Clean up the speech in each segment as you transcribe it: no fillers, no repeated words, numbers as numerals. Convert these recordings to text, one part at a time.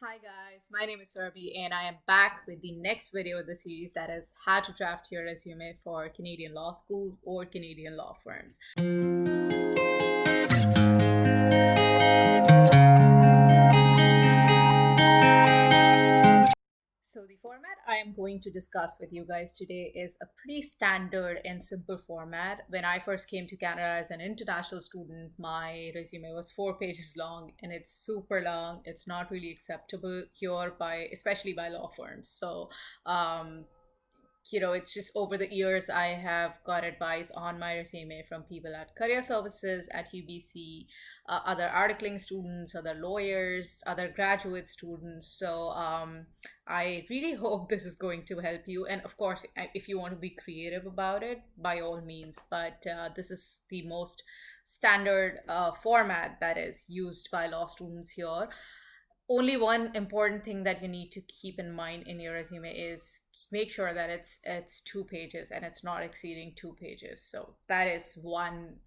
Hi guys, my name is Surabhi and I am back with the next video of the series, that is how to draft your resume for Canadian law schools or Canadian law firms. So the format I am going to discuss with you guys today is a pretty standard and simple format. When I first came to Canada as an international student, my resume was 4 pages long and it's super long. It's not really acceptable here by, especially by law firms. Um, it's just over the years I have got advice on my resume from people at career services at UBC, other articling students, other lawyers, other graduate students. I really hope this is going to help you. And of course, if you want to be creative about it, by all means. But this is the most standard format that is used by law students here. Only one important thing that you need to keep in mind in your resume is make sure that it's 2 pages and it's not exceeding 2 pages. So that is one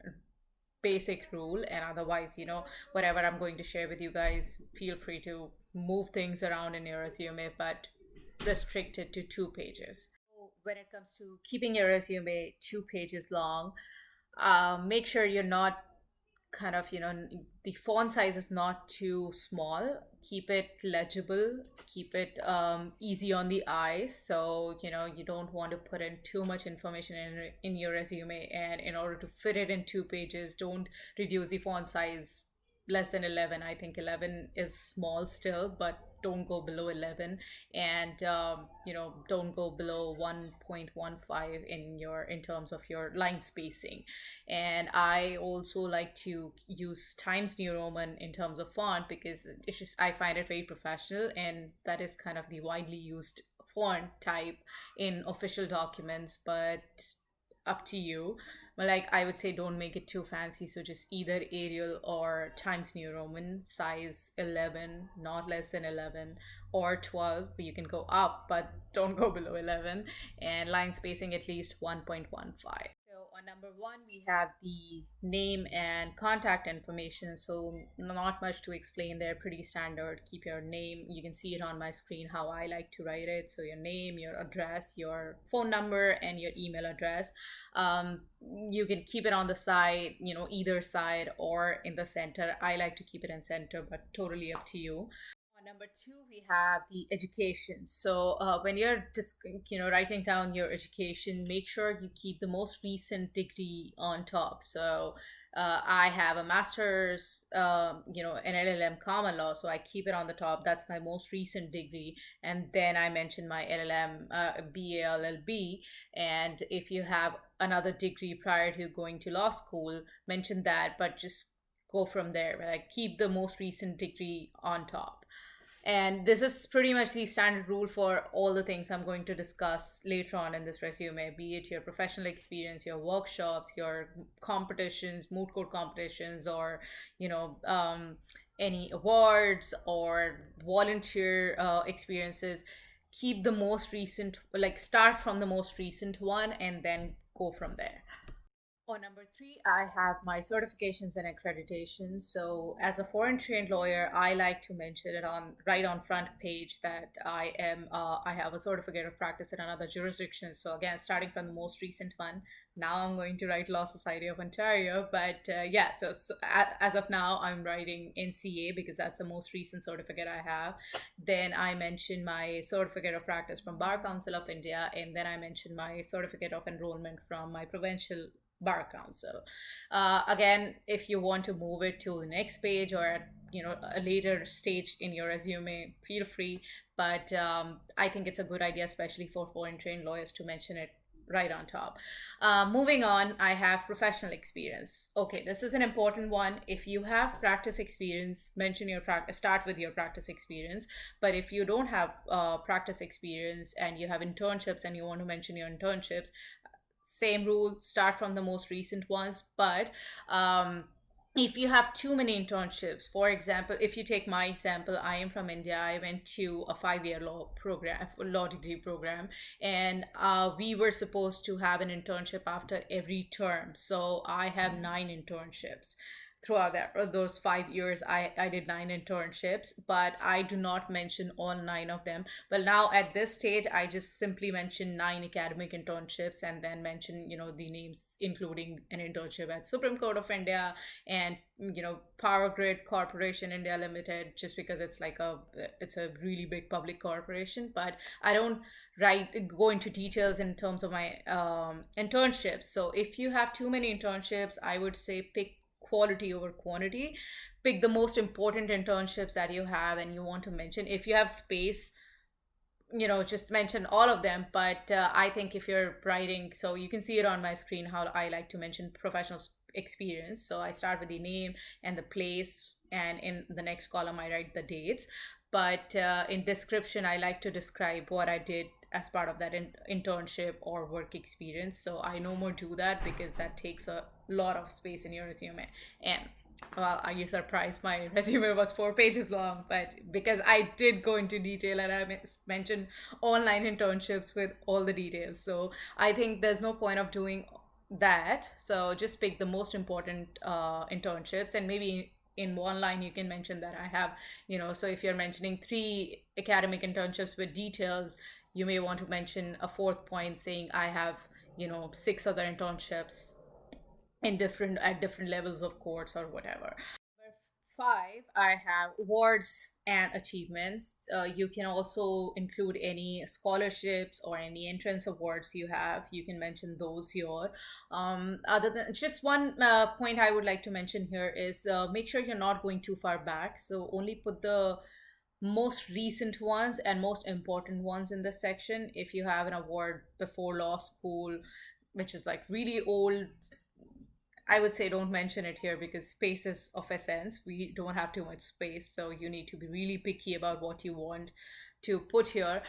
basic rule. And otherwise, whatever I'm going to share with you guys, feel free to move things around in your resume, but restrict it to 2 pages. When it comes to keeping your resume 2 pages long, make sure you're not the font size is not too small. Keep it legible, keep it easy on the eyes. So you don't want to put in too much information in your resume, and in order to fit it in 2 pages, don't reduce the font size less than 11. I think 11 is small still, but don't go below 11. And don't go below 1.15 in terms of your line spacing. And I also like to use Times New Roman in terms of font, because it's just, I find it very professional, and that is kind of the widely used font type in official documents. But up to you. But like, I would say don't make it too fancy, so just either Arial or Times New Roman, size 11, not less than 11, or 12. You can go up, but don't go below 11. And line spacing at least 1.15. So on number one, we have the name and contact information. So not much to explain there, pretty standard. Keep your name. You can see it on my screen how I like to write it. So your name, your address, your phone number, and your email address. You can keep it on the side, either side or in the center. I like to keep it in center, but totally up to you. Number two, we have the education. So when you're just writing down your education, make sure you keep the most recent degree on top. So I have a master's, in LLM common law, so I keep it on the top. That's my most recent degree, and then I mention my LLM, BALLB. And if you have another degree prior to going to law school, mention that, but just go from there. Like, keep the most recent degree on top. And this is pretty much the standard rule for all the things I'm going to discuss later on in this resume, be it your professional experience, your workshops, your competitions, moot court competitions, or, any awards or volunteer experiences. Keep the most recent, like, start from the most recent one and then go from there. On number three, I have my certifications and accreditations. So, as a foreign trained lawyer, I like to mention it on right on front page that I have a certificate of practice in another jurisdiction. So again, starting from the most recent one. Now I'm going to write Law Society of Ontario, but yeah. As of now, I'm writing NCA because that's the most recent certificate I have. Then I mention my certificate of practice from Bar Council of India, and then I mention my certificate of enrollment from my provincial bar council. Again, if you want to move it to the next page or at a later stage in your resume, feel free. But I think it's a good idea, especially for foreign trained lawyers, to mention it right on top. Moving on, I have professional experience. Okay, this is an important one. If you have practice experience, mention your practice, start with your practice experience. But if you don't have practice experience and you have internships and you want to mention your internships, same rule, start from the most recent ones. But if you have too many internships, for example, if you take my example, I am from India. I went to a 5 year law degree program, and we were supposed to have an internship after every term. So I have 9 internships. throughout those 5 years, I did 9 internships, but I do not mention all 9 of them. Well, now at this stage, I just simply mention 9 academic internships, and then mention, the names, including an internship at Supreme Court of India, and Power Grid Corporation India Limited, just because it's a really big public corporation. But I don't go into details in terms of my internships. So if you have too many internships, I would say pick quality over quantity. Pick the most important internships that you have and you want to mention. If you have space, just mention all of them. But I think if you're writing, so you can see it on my screen how I like to mention professional experience. So I start with the name and the place, and in the next column I write the dates. But in description, I like to describe what I did as part of that internship or work experience. So I no more do that, because that takes a lot of space in your resume. And well, are you surprised my resume was 4 pages long? But because I did go into detail, and I mentioned online internships with all the details. So I think there's no point of doing that. So just pick the most important internships, and maybe in one line you can mention that I have, so if you're mentioning 3 academic internships with details, you may want to mention a fourth point saying I have, 6 other internships in different levels of course or whatever. Number 5, I have awards and achievements. You can also include any scholarships or any entrance awards you have. You can mention those here. Other than just one point I would like to mention here is make sure you're not going too far back. So only put the most recent ones and most important ones in this section. If you have an award before law school, which is like really old, I would say don't mention it here, because space is of essence. We don't have too much space, so you need to be really picky about what you want to put here.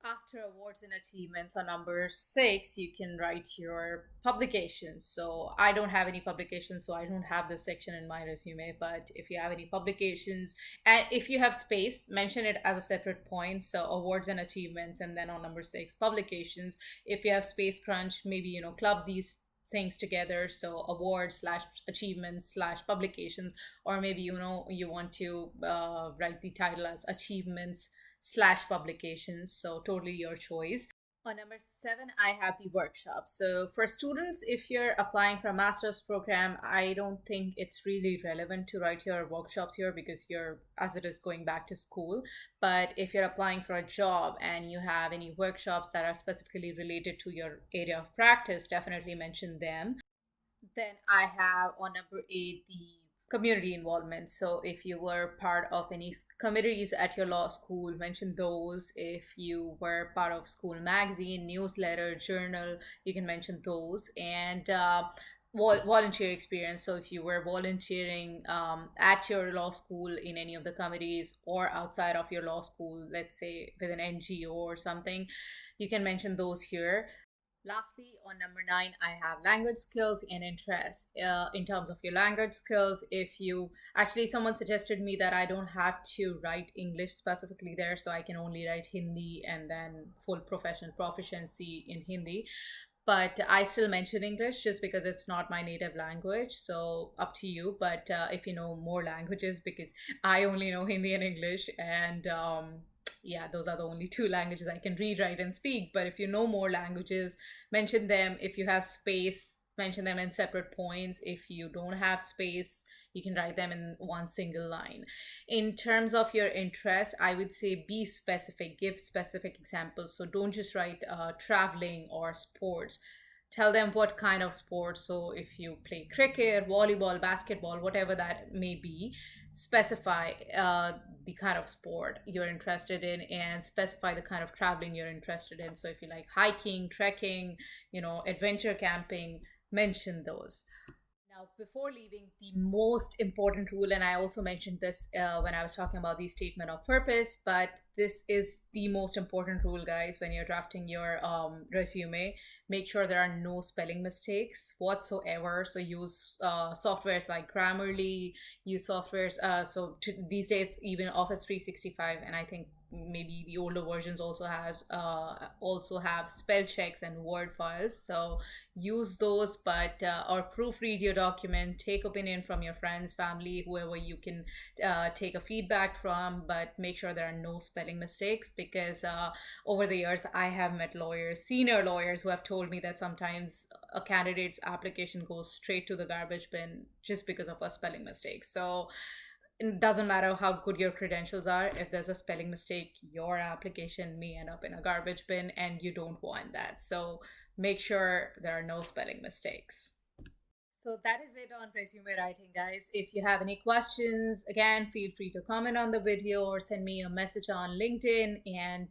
After awards and achievements on number 6, you can write your publications. So I don't have any publications, so I don't have this section in my resume. But if you have any publications, and if you have space, mention it as a separate point. So awards and achievements, and then on number 6, publications. If you have space crunch, maybe club these things together. So awards slash achievements slash publications, or maybe you want to write the title as achievements slash publications. So totally your choice. On number 7, I have the workshops. So for students, if you're applying for a master's program, I don't think it's really relevant to write your workshops here, because you're, as it is, going back to school. But if you're applying for a job and you have any workshops that are specifically related to your area of practice, definitely mention them. Then I have on number 8 the community involvement. So if you were part of any committees at your law school, mention those. If you were part of school magazine, newsletter, journal, you can mention those. And volunteer experience. So if you were volunteering at your law school in any of the committees, or outside of your law school, let's say with an NGO or something, you can mention those here. Lastly, on number 9, I have language skills and interests. In terms of your language skills, if you actually, someone suggested me that I don't have to write English specifically there, so I can only write Hindi and then full professional proficiency in Hindi. But I still mention English just because it's not my native language. So up to you. But if you know more languages, because I only know Hindi and English, and yeah, those are the only 2 languages I can read, write, and speak. But if you know more languages, mention them. If you have space, mention them in separate points. If you don't have space, you can write them in one single line. In terms of your interest, I would say be specific, give specific examples. So don't just write traveling or sports. Tell them what kind of sports. So if you play cricket, volleyball, basketball, whatever that may be, specify the kind of sport you're interested in, and specify the kind of traveling you're interested in. So if you like hiking, trekking, adventure camping, mention those. Now, before leaving, the most important rule, and I also mentioned this when I was talking about the statement of purpose, but this is the most important rule, guys, when you're drafting your resume. Make sure there are no spelling mistakes whatsoever. So use softwares like Grammarly, use softwares. These days, even Office 365, and I think maybe the older versions also have spell checks and word files. So use those, but or proofread your document, take opinion from your friends, family, whoever you can take a feedback from, but make sure there are no spelling mistakes, because over the years I have met lawyers, senior lawyers, who have told me that sometimes a candidate's application goes straight to the garbage bin just because of a spelling mistake. So it doesn't matter how good your credentials are, if there's a spelling mistake, your application may end up in a garbage bin, and you don't want that. So make sure there are no spelling mistakes. So that is it on resume writing, guys. If you have any questions, again, feel free to comment on the video or send me a message on LinkedIn. And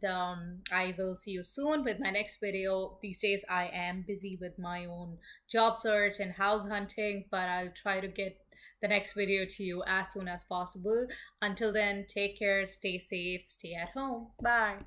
I will see you soon with my next video. These days, I am busy with my own job search and house hunting, but I'll try to get the next video to you as soon as possible. Until then, take care, stay safe, stay at home. Bye.